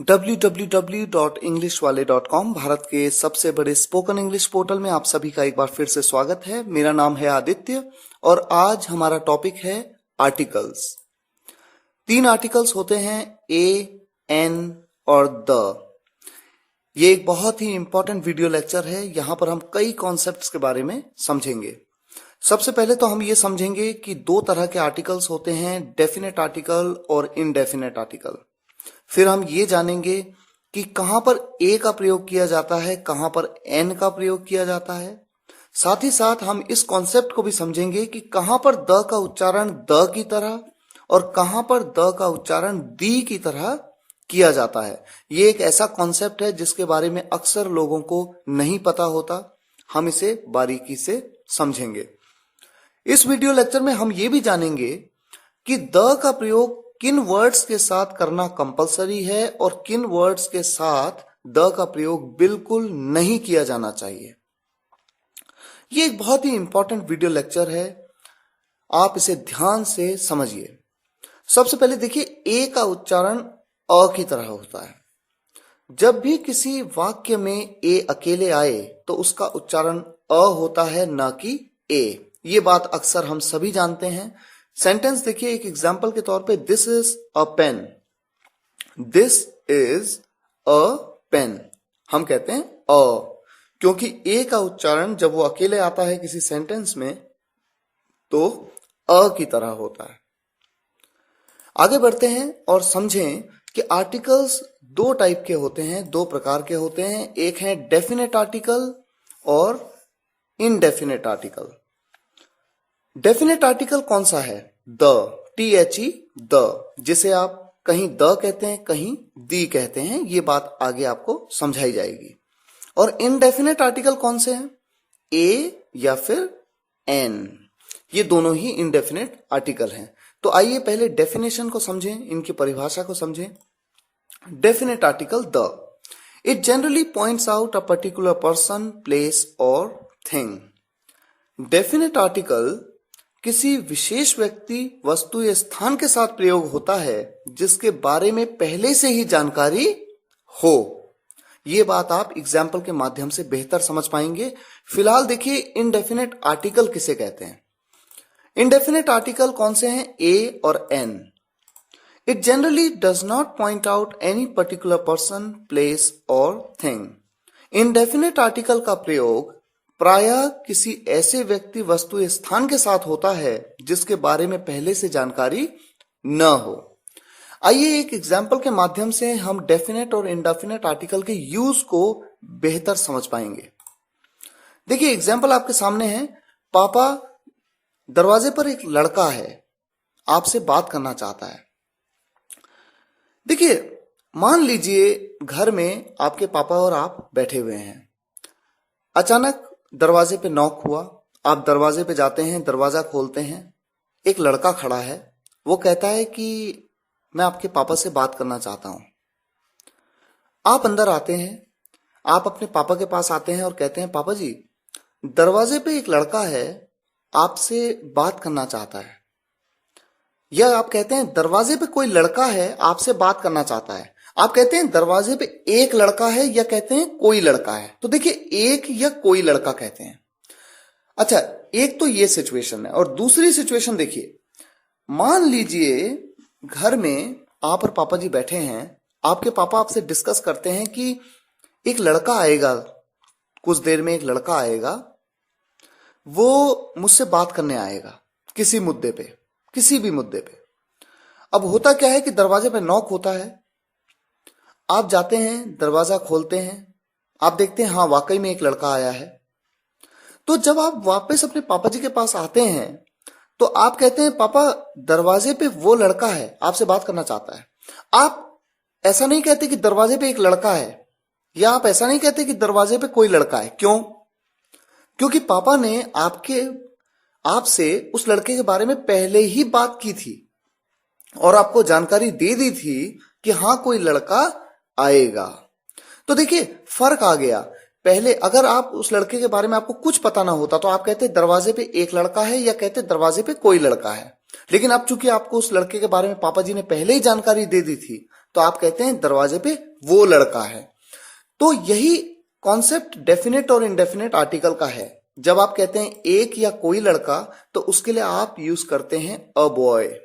www.englishwale.com Bharat के सबसे बड़े स्पोकन इंग्लिश पोर्टल में आप सभी का एक बार फिर से स्वागत है। मेरा नाम है आदित्य और आज हमारा टॉपिक है आर्टिकल्स। 3 आर्टिकल्स होते हैं ए, एन और द। ये एक बहुत ही इंपॉर्टेंट वीडियो लेक्चर है। यहाँ पर हम कई कॉन्सेप्ट्स के बारे में समझेंगे। सबसे पहले तो हम ये समझेंगे कि 2 तरह के आर्टिकल्स होते हैं, डेफिनेट आर्टिकल और इनडेफिनेट आर्टिकल। फिर हम ये जानेंगे कि कहां पर ए का प्रयोग किया जाता है, कहां पर एन का प्रयोग किया जाता है। साथ ही साथ हम इस कॉन्सेप्ट को भी समझेंगे कि कहां पर द का उच्चारण द की तरह और कहां पर द का उच्चारण दी की तरह किया जाता है। ये एक ऐसा कॉन्सेप्ट है जिसके बारे में अक्सर लोगों को नहीं पता होता। हम इसे बारीकी से समझेंगे। इस वीडियो लेक्चर में हम ये भी जानेंगे कि द का प्रयोग किन वर्ड्स के साथ करना कंपलसरी है और किन वर्ड्स के साथ द का प्रयोग बिल्कुल नहीं किया जाना चाहिए। ये एक बहुत ही इंपॉर्टेंट वीडियो लेक्चर है, आप इसे ध्यान से समझिए। सबसे पहले देखिए, ए का उच्चारण अ की तरह होता है। जब भी किसी वाक्य में ए अकेले आए तो उसका उच्चारण अ होता है, ना कि ए। ये बात अक्सर हम सभी जानते हैं। सेंटेंस देखिए, एक एग्जाम्पल के तौर पे, this is a pen. This is a pen, हम कहते हैं अ, क्योंकि ए का उच्चारण जब वो अकेले आता है किसी सेंटेंस में तो अ की तरह होता है। आगे बढ़ते हैं और समझें कि आर्टिकल्स 2 टाइप के होते हैं, 2 प्रकार के होते हैं। एक है डेफिनेट आर्टिकल और इनडेफिनेट आर्टिकल। डेफिनेट आर्टिकल कौन सा है? द, THE, द, जिसे आप कहीं द कहते हैं, कहीं दी कहते हैं। ये बात आगे आपको समझाई जाएगी। और इनडेफिनेट आर्टिकल कौन से हैं? ए या फिर एन। ये दोनों ही इनडेफिनेट आर्टिकल हैं। तो आइए पहले डेफिनेशन को समझें, इनकी परिभाषा को समझें। Definite article the, it generally points out a particular person, place और थिंग। डेफिनेट आर्टिकल किसी विशेष व्यक्ति, वस्तु या स्थान के साथ प्रयोग होता है जिसके बारे में पहले से ही जानकारी हो। यह बात आप एग्जाम्पल के माध्यम से बेहतर समझ पाएंगे। फिलहाल देखिए, इनडेफिनेट आर्टिकल किसे कहते हैं। इनडेफिनेट आर्टिकल कौन से हैं? ए और an. It generally does not point out any particular person, place और थिंग। इनडेफिनेट आर्टिकल का प्रयोग प्रायः किसी ऐसे व्यक्ति, वस्तु या स्थान के साथ होता है जिसके बारे में पहले से जानकारी न हो। आइए एक एग्जाम्पल के माध्यम से हम डेफिनेट और इनडेफिनेट आर्टिकल के यूज को बेहतर समझ पाएंगे। देखिए, एग्जाम्पल आपके सामने है। पापा, दरवाजे पर एक लड़का है, आपसे बात करना चाहता है। देखिए, मान लीजिए घर में आपके पापा और आप बैठे हुए हैं। अचानक दरवाजे पे नॉक हुआ। आप दरवाजे पे जाते हैं, दरवाजा खोलते हैं। एक लड़का खड़ा है। वो कहता है कि मैं आपके पापा से बात करना चाहता हूं। आप अंदर आते हैं, आप अपने पापा के पास आते हैं और कहते हैं, पापा जी, दरवाजे पे एक लड़का है, आपसे बात करना चाहता है। या आप कहते हैं, दरवाजे पे कोई लड़का है, आपसे बात करना चाहता है। आप कहते हैं दरवाजे पे एक लड़का है, या कहते हैं कोई लड़का है। तो देखिए, एक या कोई लड़का कहते हैं। अच्छा, एक तो ये सिचुएशन है। और दूसरी सिचुएशन देखिए, मान लीजिए घर में आप और पापा जी बैठे हैं। आपके पापा आपसे डिस्कस करते हैं कि एक लड़का आएगा, कुछ देर में एक लड़का आएगा, वो मुझसे बात करने आएगा किसी मुद्दे पे, किसी भी मुद्दे पे। अब होता क्या है कि दरवाजे पे नॉक होता है। आप जाते हैं, दरवाजा खोलते हैं, आप देखते हैं हाँ, वाकई में एक लड़का आया है। तो जब आप वापस अपने पापा जी के पास आते हैं तो आप कहते हैं, पापा, दरवाजे पे वो लड़का है, आपसे बात करना चाहता है। आप ऐसा नहीं कहते कि दरवाजे पे एक लड़का है, या आप ऐसा नहीं कहते कि दरवाजे पे कोई लड़का है। क्यों? क्योंकि पापा ने आपसे उस लड़के के बारे में पहले ही बात की थी और आपको जानकारी दे दी थी कि हाँ, कोई लड़का आएगा। तो देखिए, फर्क आ गया। पहले अगर आप उस लड़के के बारे में आपको कुछ पता ना होता तो आप कहते दरवाजे पे एक लड़का है, या कहते दरवाजे पे कोई लड़का है। लेकिन अब चूंकि आपको उस लड़के के बारे में पापा जी ने पहले ही जानकारी दे दी थी, तो आप कहते हैं दरवाजे पे वो लड़का है। तो यही कॉन्सेप्ट डेफिनेट और इनडेफिनेट आर्टिकल का है। जब आप कहते हैं एक या कोई लड़का तो उसके लिए आप यूज करते हैं अ बॉय,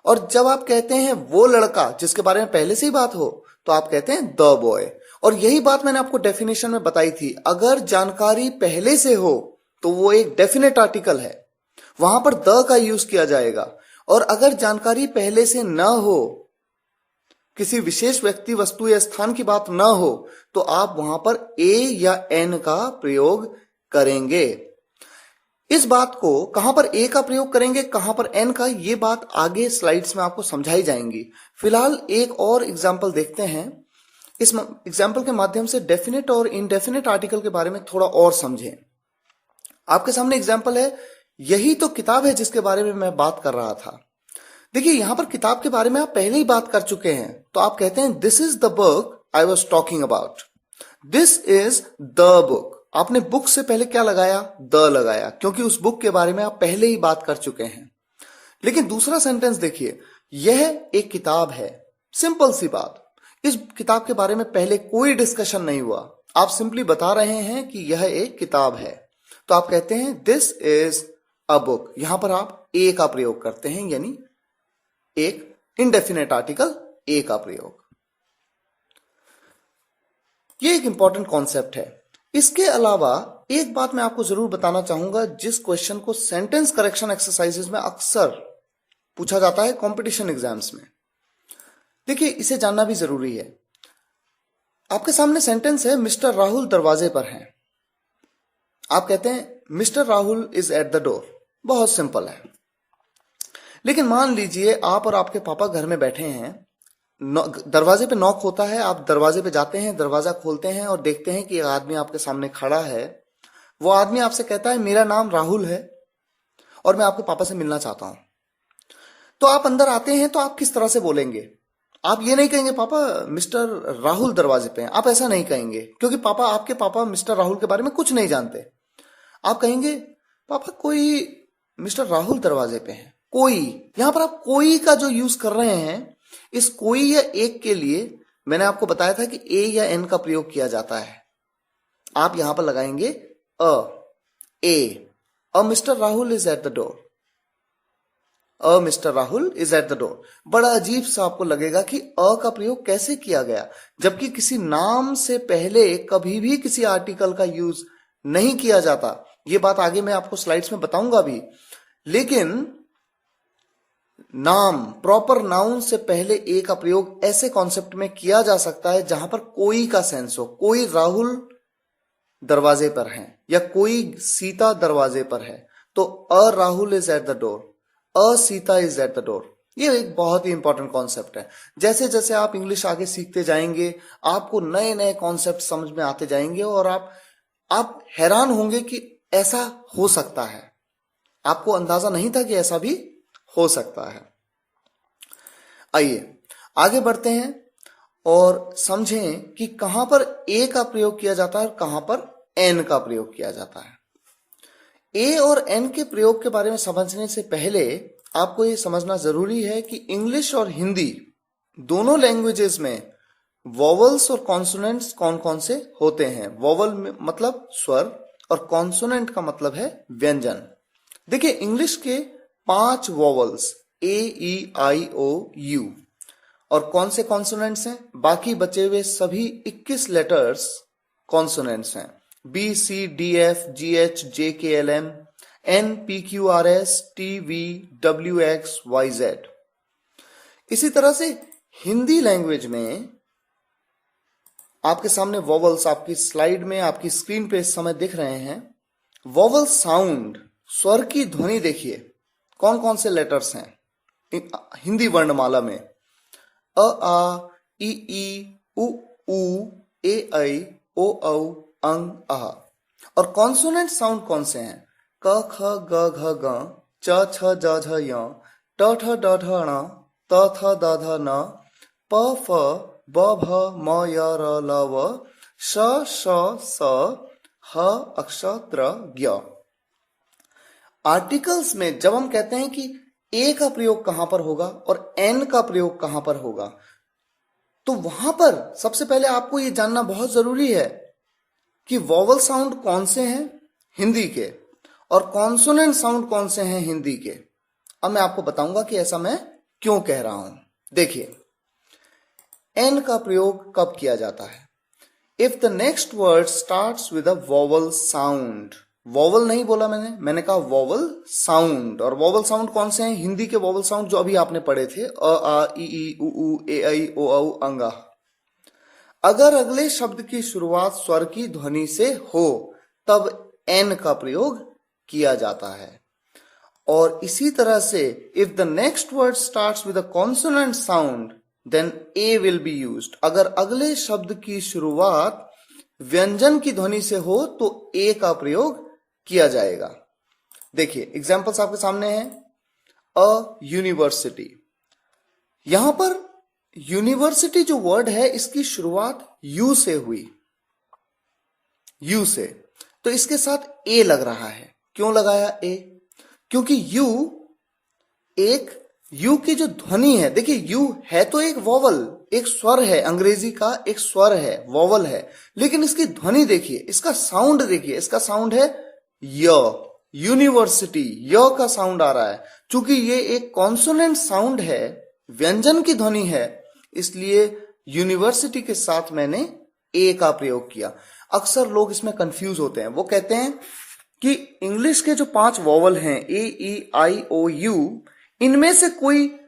और जब आप कहते हैं वो लड़का जिसके बारे में पहले से ही बात हो तो आप कहते हैं द बॉय। और यही बात मैंने आपको डेफिनेशन में बताई थी, अगर जानकारी पहले से हो तो वो एक डेफिनेट आर्टिकल है, वहां पर द का यूज किया जाएगा। और अगर जानकारी पहले से न हो, किसी विशेष व्यक्ति वस्तु या स्थान की बात न हो, तो आप वहां पर ए या एन का प्रयोग करेंगे। इस बात को कहां पर ए का प्रयोग करेंगे, कहां पर एन का, ये बात आगे स्लाइड्स में आपको समझाई जाएंगी। फिलहाल एक और एग्जाम्पल देखते हैं। इस एग्जाम्पल के माध्यम से डेफिनेट और इनडेफिनेट आर्टिकल के बारे में थोड़ा और समझें। आपके सामने एग्जाम्पल है, यही तो किताब है जिसके बारे में मैं बात कर रहा था। देखिए यहां पर किताब के बारे में आप पहले ही बात कर चुके हैं, तो आप कहते हैं this is the book I was talking about. This is the book. आपने बुक से पहले क्या लगाया, द लगाया, क्योंकि उस बुक के बारे में आप पहले ही बात कर चुके हैं। लेकिन दूसरा सेंटेंस देखिए, यह एक किताब है, सिंपल सी बात। इस किताब के बारे में पहले कोई डिस्कशन नहीं हुआ, आप सिंपली बता रहे हैं कि यह एक किताब है, तो आप कहते हैं दिस इज अ बुक। यहां पर आप ए का प्रयोग करते हैं, यानी एक इनडेफिनेट आर्टिकल ए का प्रयोग। ये एक इंपॉर्टेंट कॉन्सेप्ट है। इसके अलावा एक बात मैं आपको जरूर बताना चाहूंगा, जिस क्वेश्चन को सेंटेंस करेक्शन एक्सरसाइजेज में अक्सर पूछा जाता है कंपटीशन एग्जाम्स में। देखिए इसे जानना भी जरूरी है। आपके सामने सेंटेंस है, मिस्टर राहुल दरवाजे पर हैं। आप कहते हैं mister Rahul is at the door. बहुत सिंपल है। लेकिन मान लीजिए आप और आपके पापा घर में बैठे हैं, दरवाजे पे नॉक होता है, आप दरवाजे पे जाते हैं, दरवाजा खोलते हैं और देखते हैं कि एक आदमी आपके सामने खड़ा है। वो आदमी आपसे कहता है मेरा नाम राहुल है और मैं आपके पापा से मिलना चाहता हूं। तो आप अंदर आते हैं, तो आप किस तरह से बोलेंगे? आप ये नहीं कहेंगे पापा मिस्टर राहुल दरवाजे पे हैं, आप ऐसा नहीं कहेंगे, क्योंकि आपके पापा मिस्टर राहुल के बारे में कुछ नहीं जानते। आप कहेंगे पापा कोई मिस्टर राहुल दरवाजे पे हैं। कोई, यहां पर आप कोई का जो यूज कर रहे हैं, इस कोई या एक के लिए मैंने आपको बताया था कि ए या एन का प्रयोग किया जाता है। आप यहां पर लगाएंगे a mister Rahul is at the door. A mister Rahul is at the door. बड़ा अजीब सा आपको लगेगा कि अ का प्रयोग कैसे किया गया, जबकि किसी नाम से पहले कभी भी किसी आर्टिकल का यूज नहीं किया जाता। ये बात आगे मैं आपको स्लाइड्स में बताऊंगा भी। लेकिन नाम, प्रॉपर नाउन से पहले ए का प्रयोग ऐसे कॉन्सेप्ट में किया जा सकता है जहां पर कोई का सेंस हो। कोई राहुल दरवाजे पर है या कोई सीता दरवाजे पर है, तो a Rahul is at the door, a Sita is at the door. ये एक बहुत ही इंपॉर्टेंट कॉन्सेप्ट है। जैसे जैसे आप इंग्लिश आगे सीखते जाएंगे, आपको नए नए कॉन्सेप्ट समझ में आते जाएंगे और आप हैरान होंगे कि ऐसा हो सकता है। आपको अंदाजा नहीं था कि ऐसा भी हो सकता है। आइए आगे बढ़ते हैं और समझें कि कहां पर ए का प्रयोग किया जाता है और कहां पर एन का प्रयोग किया जाता है। ए और एन के प्रयोग के बारे में समझने से पहले आपको यह समझना जरूरी है कि इंग्लिश और हिंदी दोनों लैंग्वेजेस में वॉवल्स और कॉन्सोनेंट्स कौन कौन से होते हैं। वॉवल मतलब स्वर और कॉन्सोनेंट का मतलब है व्यंजन। देखिए इंग्लिश के 5 vowels A E I O you, और कौन से कॉन्सोनेंट्स हैं? बाकी बचे हुए सभी 21 लेटर्स कॉन्सोनेंट्स हैं। B C D F G H J K L M N P Q R S T V W X Y Z. इसी तरह से हिंदी लैंग्वेज में आपके सामने वॉवल्स आपकी स्लाइड में, आपकी स्क्रीन पे इस समय दिख रहे हैं। वॉवल साउंड, स्वर की ध्वनि देखिए कौन कौन से लेटर्स हैं हिंदी वर्णमाला में। अ आ ई ई उ ऊ ए ऐ ओ औ अंग आह। और कॉन्सोनेंट साउंड कौन से हैं? क ख ग घ ग च छ ज झ य ट ठ ड ढ ण त थ द ध न प फ ब भ म य र ल व श श स ह अक्षत्र ज्ञ। आर्टिकल्स में जब हम कहते हैं कि ए का प्रयोग कहां पर होगा और एन का प्रयोग कहां पर होगा, तो वहां पर सबसे पहले आपको ये जानना बहुत जरूरी है कि वॉवल साउंड कौन से हैं हिंदी के और कॉन्सोनेंट साउंड कौन से हैं हिंदी के। अब मैं आपको बताऊंगा कि ऐसा मैं क्यों कह रहा हूं। देखिए, एन का प्रयोग कब किया जाता है? If the next word starts with a vowel sound. Vowel नहीं बोला मैंने कहा वॉवल साउंड। और वॉवल साउंड कौन से हैं हिंदी के? वॉवल साउंड जो अभी आपने पढ़े थे, अ आ ई उ ए ऐ ओ औ अंगा। अगर अगले शब्द की शुरुआत स्वर की ध्वनि से हो तब एन का प्रयोग किया जाता है। और इसी तरह से if the next word starts with a consonant sound then a will be used. अगर अगले शब्द की शुरुआत व्यंजन की ध्वनि से हो तो ए का प्रयोग किया जाएगा। देखिए, एग्जांपल्स आपके सामने हैं। अ यूनिवर्सिटी, यहां पर यूनिवर्सिटी जो वर्ड है इसकी शुरुआत यू से हुई, यू से, तो इसके साथ ए लग रहा है। क्यों लगाया ए? क्योंकि यू की जो ध्वनि है, देखिए यू है तो एक वॉवल, एक स्वर है, अंग्रेजी का एक स्वर है, वॉवल है, लेकिन इसकी ध्वनि देखिए, इसका साउंड देखिए, इसका साउंड है य। यूनिवर्सिटी, य का साउंड आ रहा है। चूंकि ये एक कॉन्सोनेंट साउंड है, व्यंजन की ध्वनि है, इसलिए यूनिवर्सिटी के साथ मैंने ए का प्रयोग किया। अक्सर लोग इसमें कंफ्यूज होते हैं। वो कहते हैं कि इंग्लिश के जो 5 वॉवल हैं, ए ई आई ओ यू, इनमें से कोई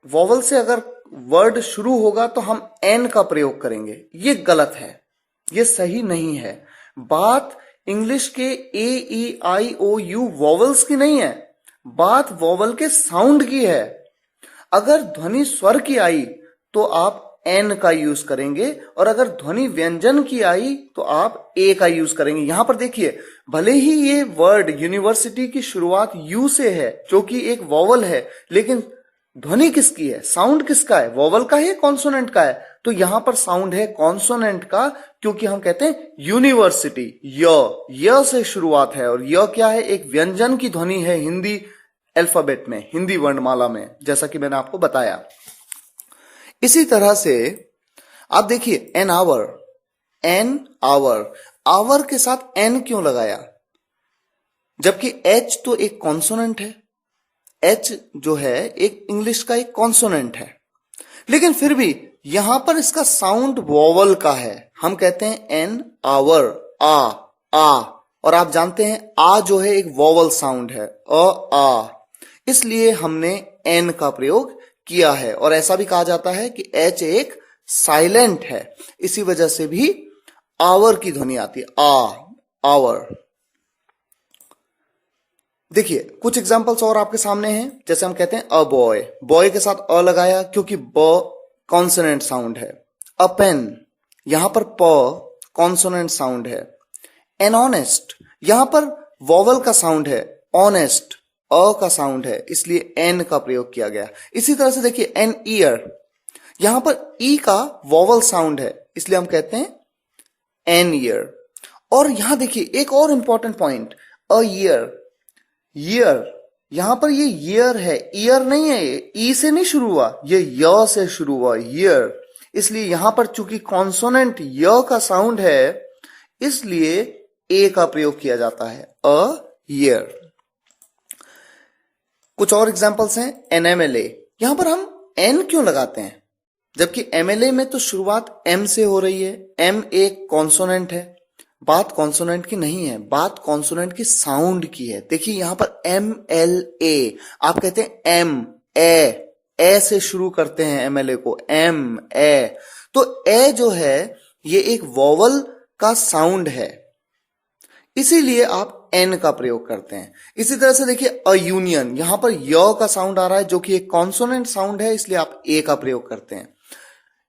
वॉवल से अगर वर्ड शुरू होगा तो हम एन का प्रयोग करेंगे। ये गलत है, ये सही नहीं है। बात इंग्लिश के ए ई आई ओ यू वॉवल्स की नहीं है, बात वॉवल के साउंड की है। अगर ध्वनि स्वर की आई तो आप एन का यूज करेंगे, और अगर ध्वनि व्यंजन की आई तो आप ए का यूज करेंगे। यहां पर देखिए, भले ही ये वर्ड यूनिवर्सिटी की शुरुआत यू से है जो कि एक वॉवल है, लेकिन ध्वनि किसकी है, साउंड किसका है, वॉवल का है कॉन्सोनेंट का है? तो यहां पर साउंड है कॉन्सोनेंट का, क्योंकि हम कहते हैं यूनिवर्सिटी, य से शुरुआत है, और य क्या है, एक व्यंजन की ध्वनि है हिंदी अल्फाबेट में, हिंदी वर्णमाला में, जैसा कि मैंने आपको बताया। इसी तरह से आप देखिए एन आवर, आवर के साथ एन क्यों लगाया? जबकि एच तो एक कॉन्सोनेंट है, एच जो है एक इंग्लिश का एक कॉन्सोनेंट है, लेकिन फिर भी यहां पर इसका साउंड वॉवल का है। हम कहते हैं एन आवर, आ, और आप जानते हैं आ जो है एक वॉवल साउंड है, आ, इसलिए हमने एन का प्रयोग किया है। और ऐसा भी कहा जाता है कि एच एक साइलेंट है, इसी वजह से भी आवर की ध्वनि आती है, आवर। देखिए, कुछ एग्जांपल्स और आपके सामने हैं। जैसे हम कहते हैं अ बॉय, बॉय के साथ अ लगाया क्योंकि ब कॉन्सोनेंट साउंड है। अ पेन, यहां पर प कॉन्सोनेंट साउंड है। एन ऑनेस्ट, यहां पर वॉवल का साउंड है, ऑनेस्ट अ का साउंड है, इसलिए एन का प्रयोग किया गया। इसी तरह से देखिए एन ईयर, यहां पर ई का वॉवल साउंड है, इसलिए हम कहते हैं एन ईयर। और यहां देखिए एक और important point, a year, year, यहां पर ये ईयर है, ईयर नहीं है, ये ई से नहीं शुरू हुआ, ये य से शुरू हुआ, ईयर। इसलिए यहां पर चूंकि कॉन्सोनेंट य का साउंड है, इसलिए ए का प्रयोग किया जाता है, अ ईयर। कुछ और एग्जांपल्स हैं। एनएमएलए, यहां पर हम एन क्यों लगाते हैं? जबकि एमएलए में तो शुरुआत एम से हो रही है, एम एक कॉन्सोनेंट है। बात कॉन्सोनेंट की नहीं है, बात कॉन्सोनेंट की साउंड की है। देखिए यहां पर एम एल ए, आप कहते हैं एम ए से शुरू करते हैं एमएलए को, एम ए, तो ए जो है ये एक वॉवल का साउंड है, इसीलिए आप एन का प्रयोग करते हैं। इसी तरह से देखिए अ यूनियन, यहां पर य का साउंड आ रहा है जो कि एक कॉन्सोनेंट साउंड है, इसलिए आप ए का प्रयोग करते हैं।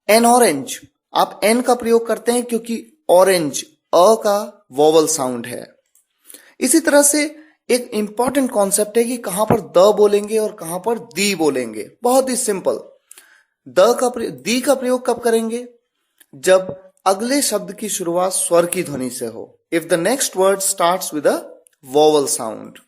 एन ऑरेंज, आप एन का प्रयोग करते हैं क्योंकि ऑरेंज अ का वॉवल साउंड है। इसी तरह से एक इंपॉर्टेंट कॉन्सेप्ट है कि कहां पर द बोलेंगे और कहां पर दी बोलेंगे। बहुत ही सिंपल, दी का प्रयोग कब करेंगे? जब अगले शब्द की शुरुआत स्वर की ध्वनि से हो, if the next word starts with a vowel sound.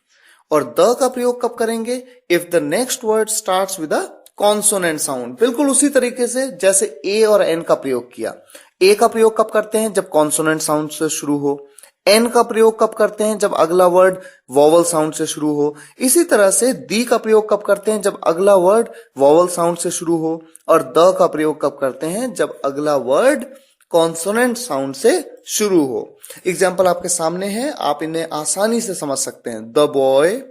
और द का प्रयोग कब करेंगे? If the next word starts with a consonant sound, बिल्कुल उसी तरीके से जैसे ए और एन का प्रयोग किया। ए का प्रयोग कब करते हैं? जब कॉन्सोनेंट साउंड से शुरू हो। एन का प्रयोग कब करते हैं? जब अगला वर्ड वॉवल साउंड से शुरू हो। इसी तरह से दी का प्रयोग कब करते हैं? जब अगला वर्ड वॉवल साउंड से शुरू हो। और द का प्रयोग कब करते हैं? जब अगला वर्ड कॉन्सोनेंट साउंड से शुरू हो। एग्जाम्पल आपके सामने है, आप इन्हें आसानी से समझ सकते हैं। The boy,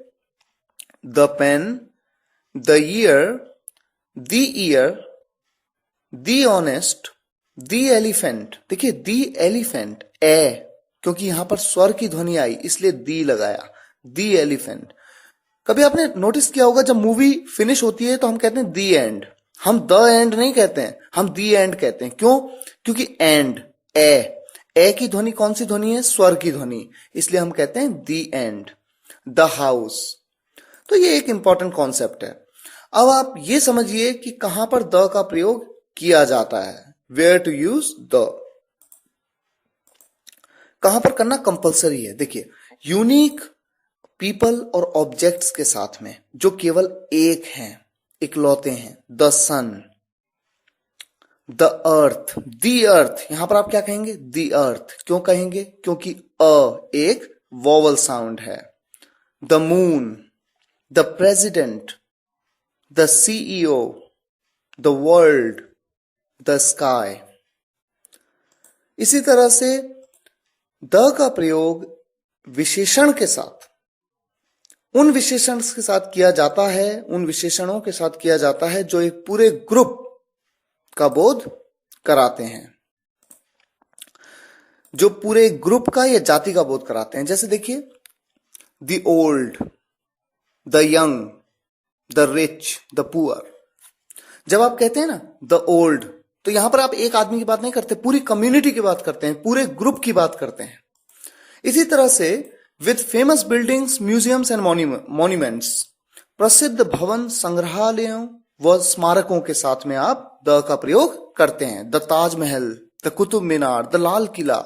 the pen, the ear, the ear, the honest, the elephant. देखिए द एलिफेंट, ए, क्योंकि यहां पर स्वर की ध्वनि आई इसलिए दी लगाया, द एलिफेंट। कभी आपने नोटिस किया होगा जब मूवी फिनिश होती है तो हम कहते हैं दी एंड, हम द एंड नहीं कहते हैं, हम दी एंड कहते हैं। क्यों? क्योंकि एंड, ए की ध्वनि कौन सी ध्वनि है? स्वर की ध्वनि, इसलिए हम कहते हैं दी एंड। द हाउस, तो ये एक इंपॉर्टेंट कॉन्सेप्ट है। अब आप ये समझिए कि कहां पर द का प्रयोग किया जाता है, वेयर टू यूज द, कहां पर करना कंपलसरी है। देखिए यूनिक पीपल और ऑब्जेक्ट्स के साथ में जो केवल एक हैं, इकलौते हैं। The sun, the earth, the earth, यहां पर आप क्या कहेंगे? The earth. क्यों कहेंगे? क्योंकि अ एक वॉवल साउंड है। The moon, the president, the CEO, the world, the sky. इसी तरह से द का प्रयोग विशेषण के साथ, उन विशेषण के साथ किया जाता है, उन विशेषणों के साथ किया जाता है जो एक पूरे ग्रुप का बोध कराते हैं, जो पूरे ग्रुप का या जाति का बोध कराते हैं। जैसे देखिए the old, the young, the rich, the poor. जब आप कहते हैं ना द ओल्ड, तो यहां पर आप एक आदमी की बात नहीं करते, पूरी कम्युनिटी की बात करते हैं, पूरे ग्रुप की बात करते हैं। इसी तरह से with famous buildings, museums and monuments, प्रसिद्ध भवन, संग्रहालयों व स्मारकों के साथ में आप द का प्रयोग करते हैं। The Taj Mahal, the Qutub Minar, the Lal Qila,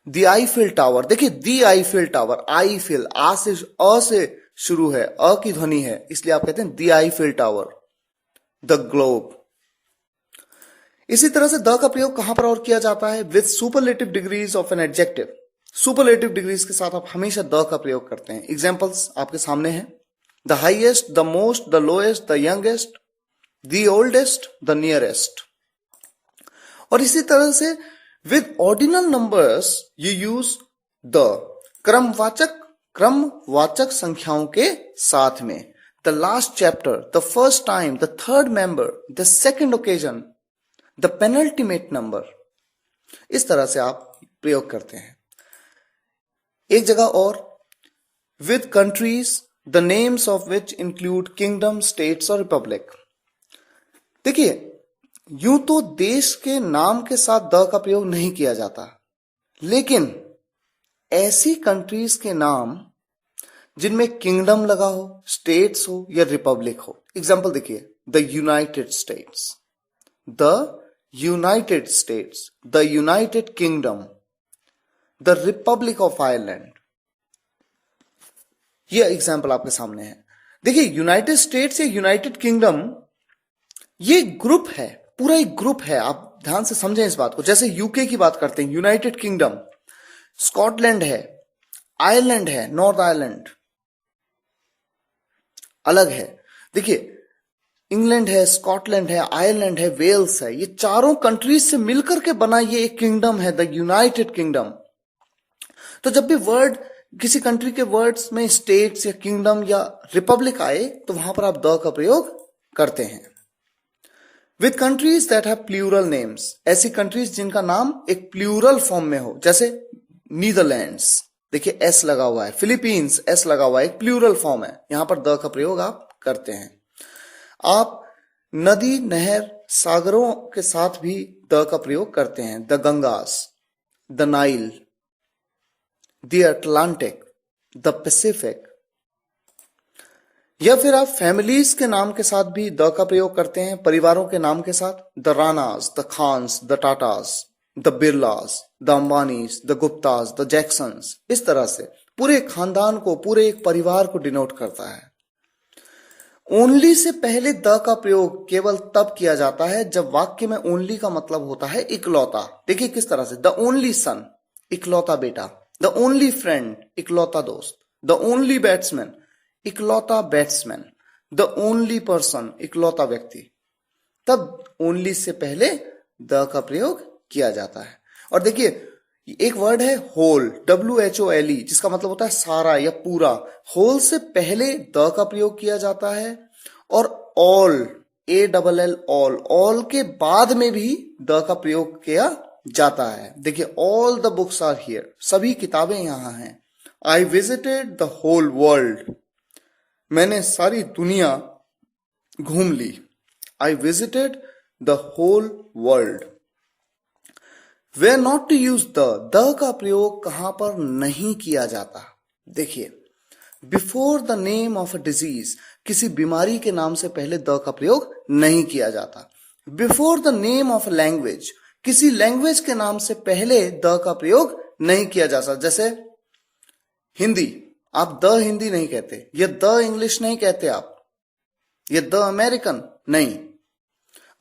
the Eiffel tower. देखिए द आईफिल टावर, आईफिल, आ से अ से शुरू है, अ की ध्वनि है, इसलिए आप कहते हैं the Eiffel tower. The globe. इसी तरह से द का प्रयोग कहां पर और किया जाता है? With superlative degrees of an adjective. Superlative degrees के साथ आप हमेशा द का प्रयोग करते हैं। एग्जाम्पल्स आपके सामने हैं। The highest, the most, the lowest, the youngest, the oldest, the nearest. और इसी तरह से with ordinal numbers you use the, क्रमवाचक संख्याओं के साथ में। The last chapter, the first time, the third member, the second occasion, the penultimate number. इस तरह से आप प्रयोग करते हैं। एक जगह और, with countries the names of which include kingdom, states और रिपब्लिक। देखिए यूं तो देश के नाम के साथ द का प्रयोग नहीं किया जाता, लेकिन ऐसी कंट्रीज के नाम जिनमें किंगडम लगा हो, स्टेट्स हो या रिपब्लिक हो। एग्जाम्पल देखिए, the United states, the United states, the United kingdom, the Republic of Ireland. ये एग्जाम्पल आपके सामने है। देखिए यूनाइटेड स्टेट्स या यूनाइटेड किंगडम ये ग्रुप है, पूरा एक ग्रुप है। आप ध्यान से समझें इस बात को। जैसे यूके की बात करते हैं, यूनाइटेड किंगडम, स्कॉटलैंड है, आयरलैंड है, नॉर्थ आयरलैंड अलग है। देखिए इंग्लैंड है, स्कॉटलैंड है, आयरलैंड है, वेल्स है, ये चारों कंट्रीज से मिलकर के बना ये एक किंगडम है, द यूनाइटेड किंगडम। तो जब भी वर्ड, किसी कंट्री के वर्ड्स में स्टेट्स या किंगडम या रिपब्लिक आए तो वहां पर आप द का प्रयोग करते हैं। With countries that have plural names, ऐसी कंट्रीज जिनका नाम एक प्लूरल फॉर्म में हो, जैसे नीदरलैंड्स, देखिए एस लगा हुआ है, फिलीपींस एस लगा हुआ है, एक प्लूरल फॉर्म है, यहां पर द का प्रयोग आप करते हैं। आप नदी, नहर, सागरों के साथ भी द का प्रयोग करते हैं। The Gangas, the Nile, the Atlantic, the Pacific. या फिर आप फैमिलीज के नाम के साथ भी द का प्रयोग करते हैं, परिवारों के नाम के साथ। The Ranas, the Khans, the Tatas, the Birlas, the Ambanis, the Guptas, the Jacksons. इस तरह से पूरे खानदान को, पूरे एक परिवार को डिनोट करता है। ओनली से पहले द का प्रयोग केवल तब किया जाता है जब वाक्य में ओनली का मतलब होता है इकलौता। देखिए किस तरह से, द ओनली सन, इकलौता बेटा, द ओनली फ्रेंड, इकलौता दोस्त, द ओनली बैट्समैन, इकलौता बैट्समैन, द ओनली पर्सन, इकलौता व्यक्ति। तब ओनली से पहले द का प्रयोग किया जाता है। और देखिए एक वर्ड है होल, WHOLE, जिसका मतलब होता है सारा या पूरा। होल से पहले द का प्रयोग किया जाता है, और ऑल, ALL, ऑल के बाद में भी द का प्रयोग किया जाता है। देखिए all the books are here, सभी किताबें यहां हैं। I visited the whole world, मैंने सारी दुनिया घूम ली। I visited the whole world. Where not to use the का प्रयोग कहां पर नहीं किया जाता? देखिए before the name of a disease, किसी बीमारी के नाम से पहले द का प्रयोग नहीं किया जाता। Before the name of a language, किसी लैंग्वेज के नाम से पहले द का प्रयोग नहीं किया जाता। जैसे हिंदी, आप द हिंदी नहीं कहते, या द इंग्लिश नहीं कहते आप, या द अमेरिकन नहीं।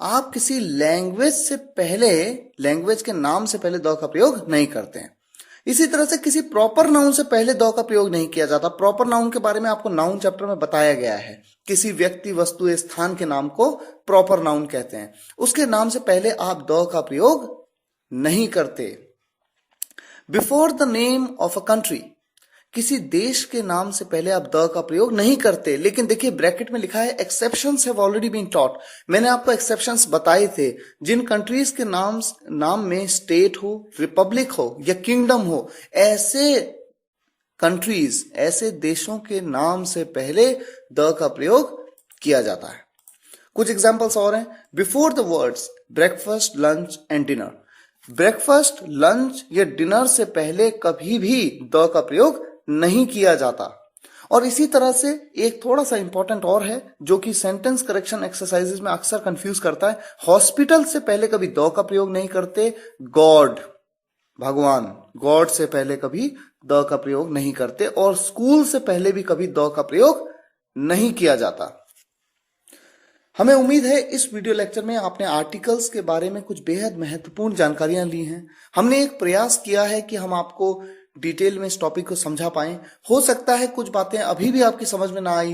आप किसी लैंग्वेज से पहले, लैंग्वेज के नाम से पहले द का प्रयोग नहीं करते हैं। इसी तरह से किसी प्रॉपर नाउन से पहले द का प्रयोग नहीं किया जाता। प्रॉपर नाउन के बारे में आपको नाउन चैप्टर में बताया गया है। किसी व्यक्ति, वस्तु, स्थान के नाम को प्रॉपर नाउन कहते हैं। उसके नाम से पहले आप द का प्रयोग नहीं करते। Before the name of a country, किसी देश के नाम से पहले आप द का प्रयोग नहीं करते। लेकिन देखिए ब्रैकेट में लिखा है exceptions have already been taught. मैंने आपको एक्सेप्शंस बताए थे। जिन कंट्रीज के नाम में स्टेट हो, रिपब्लिक हो या किंगडम हो, ऐसे कंट्रीज, ऐसे देशों के नाम से पहले द का प्रयोग किया जाता है। कुछ एग्जांपल्स और हैं। Before the words breakfast, lunch and dinner, breakfast, lunch या डिनर से पहले कभी भी द का प्रयोग नहीं किया जाता। और इसी तरह से एक थोड़ा सा इंपॉर्टेंट और है जो कि सेंटेंस करेक्शन एक्सरसाइजेस में अक्सर कंफ्यूज करता है। हॉस्पिटल से पहले कभी द का प्रयोग नहीं करते। गॉड, भगवान, गॉड से पहले कभी द का प्रयोग नहीं करते। और स्कूल से पहले भी कभी द का प्रयोग नहीं किया जाता। हमें उम्मीद है इस वीडियो लेक्चर में आपने आर्टिकल्स के बारे में कुछ बेहद महत्वपूर्ण जानकारियां ली हैं। हमने एक प्रयास किया है कि हम आपको डिटेल में इस टॉपिक को समझा पाएं। हो सकता है कुछ बातें अभी भी आपकी समझ में ना आई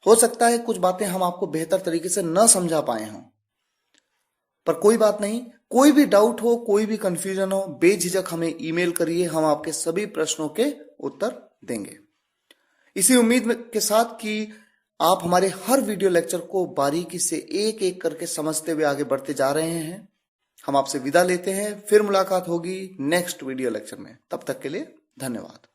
हो सकता है कुछ बातें हम आपको बेहतर तरीके से न समझा पाए हों, पर कोई बात नहीं। कोई भी डाउट हो, कोई भी कंफ्यूजन हो, बेझिझक हमें ईमेल करिए, हम आपके सभी प्रश्नों के उत्तर देंगे। इसी उम्मीद के साथ कि आप हमारे हर वीडियो लेक्चर को बारीकी से एक एक करके समझते हुए आगे बढ़ते जा रहे हैं। हम आपसे विदा लेते हैं। फिर मुलाकात होगी नेक्स्ट वीडियो लेक्चर में। तब तक के लिए धन्यवाद।